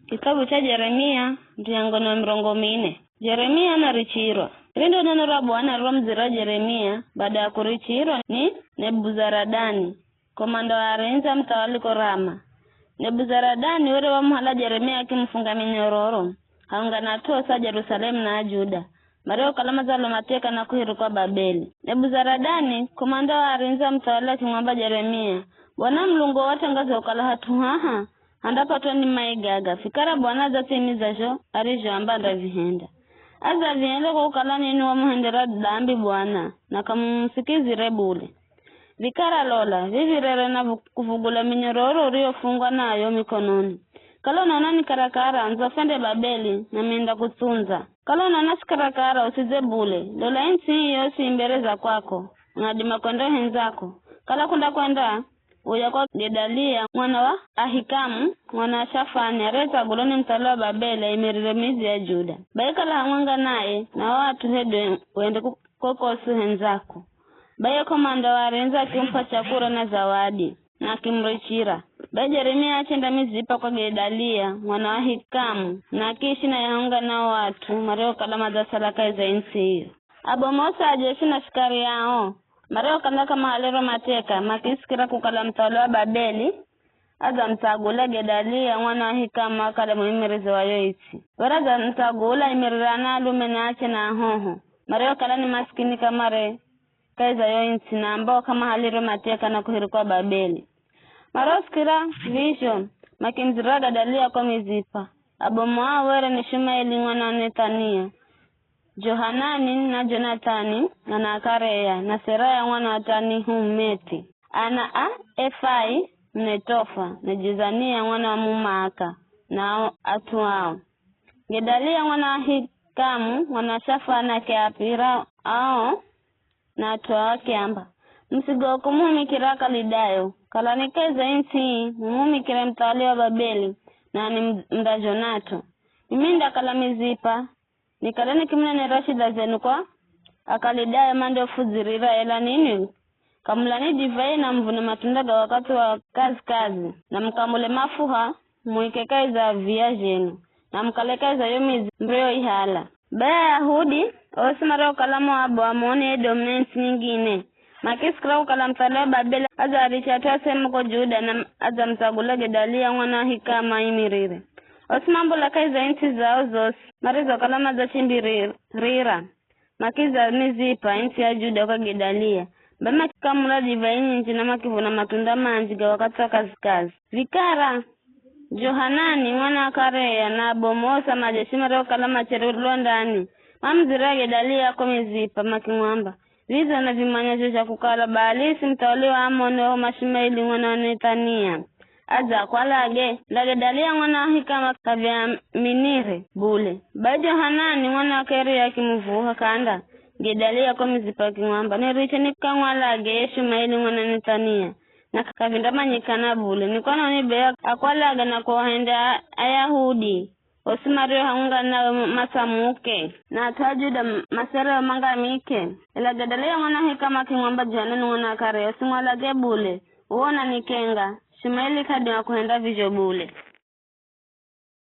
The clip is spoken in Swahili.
Kitabu cha Yeremia mtiango na mrongo 4. Yeremia na Richiro. Rindo neno la Bwana romzira Yeremia baada ya kurichiro ni Nebuzaradani, komanda wa arenza mtawaliko Rama. Nebuzaradani wale wa mhala Yeremia akimfunga minyororo. Haungana tosa Jerusalemu na Juda. Mareo kalama za lomateka na kuhiru kwa Babeli. Nebuzaradani komanda wa arenza mtawala kimwamba Yeremia, Bwana mlungo wote ngazi ukala hatuhaha. Andapa tuani maigaga. Fikara Bwana za timiza jo, arijo ambanda vihenda. Aza vihenda kwa ukalani inu wa muhendera dambi Bwana, na kamusikizi rebule. Vikara lola, vivirere na kufugula minyororo urio fungwa na ayo mikononi. Kalo naonani karakara, nzofende Babeli, na minda kutunza. Kalo naonasi karakara, usizebule. Lola insi hiyo si imbereza kwako, unadima kwendo henzako. Kala kwenda uya kwa Gedalia mwana wa Ahikamu mwana wa Shafani areta guloni mtalo wa Babeli imeriremizi ya Juda. Baika la mwanga nae na watu hedo wende kukosu henzako. Baya komanda wa arenza kimpa chakura na zawadi na kimrichira. Baya Yeremia achenda mizipa kwa Gedalia mwana wa Ahikamu na kishi na yaunga na watu mareo kalama za salaka za insi hiyo. Abomosa ajeshi na shikari yao. Mareo kandaka mahalero mateka, makisikira kukala mtawala wa Babeli, aza mtagula Gedalia mwana wa Ahikamu akala muhimirizi wa yoiti. Waraza mtagula imirirana alume na ache na hoho. Mareo kala ni maskini kamare kaiza yoiti na ambao kama halero mateka na kuhiru kwa Babeli. Mareo sikira vision, makimzira Gedalia kwa mizipa. Abomoa were ni Shumaeli mwana wa Netania. Johanani na Jonathani na Nakareya na Seraya mwana wa Tanihumeti. Ana Efai Mnetofa na Jizania mwana wa Mumaka na atuao. Gedalia mwana wa Ahikamu mwana wa Shafani akiapira ao na atuao kiamba. Msigo kumumi kiraka lidayo. Kalanikeza insi mumumi kire mtawali wa Babeli na ni mda Jonato. Iminda kalamizipa. Nikalani kimna Rashida zenu kwa akalidaya mando fuzirira ela nini kamulani divai na mvune matundaga wakati wa kazi na mkamule mafuha muikekaiza via jenu na mkalekaiza yomi mbrio ihala. Baya Yahudi osimara ukalamu wabo amone dominance nyingine makisikira ukalamtala Babeli aza alichatua semu kwa Juda na aza mtagula Gedalia mwana wa Ahikamu imirire. Osimambo la kaiza inti zao zosi, marizo kalama za chimbi rira. Makiza mizipa inti ya Juda kwa Gedalia. Bama kikamula divaini inti na makivu na matunda manjiga wakati wa kazi. Vikara, Johanani mwana Kareya na Abomosa majeshima reo kalama cherulo ndani. Mamzira Gedalia kwa mizipa makimwamba. Vizo na vimanyajo cha kukala balisi mtawali wa Amoni wa Mashumaeli mwana wa Netania. Aza kwa lage Gedalia mwana wa Ahikamu kavya minire bule. Bajo Hanani mwana wa Kareya kimuvuha kanda Gedalia kwa mizipa kimwamba. Niriche nikamwa lage Shumaeli mwana Netania na kavinda nyikana bule. Nikwana unibea akwalaga na kwa henda Ayahudi. Osimario haunga na masamuke na atuwa Juda masere wa manga mike. Ila Gedalia mwana wa Ahikamu kimwamba Johanani mwana wa Kareya osimwalage bule. Uona nikenga Shumaeli kadi wa kuhenda vijo bule.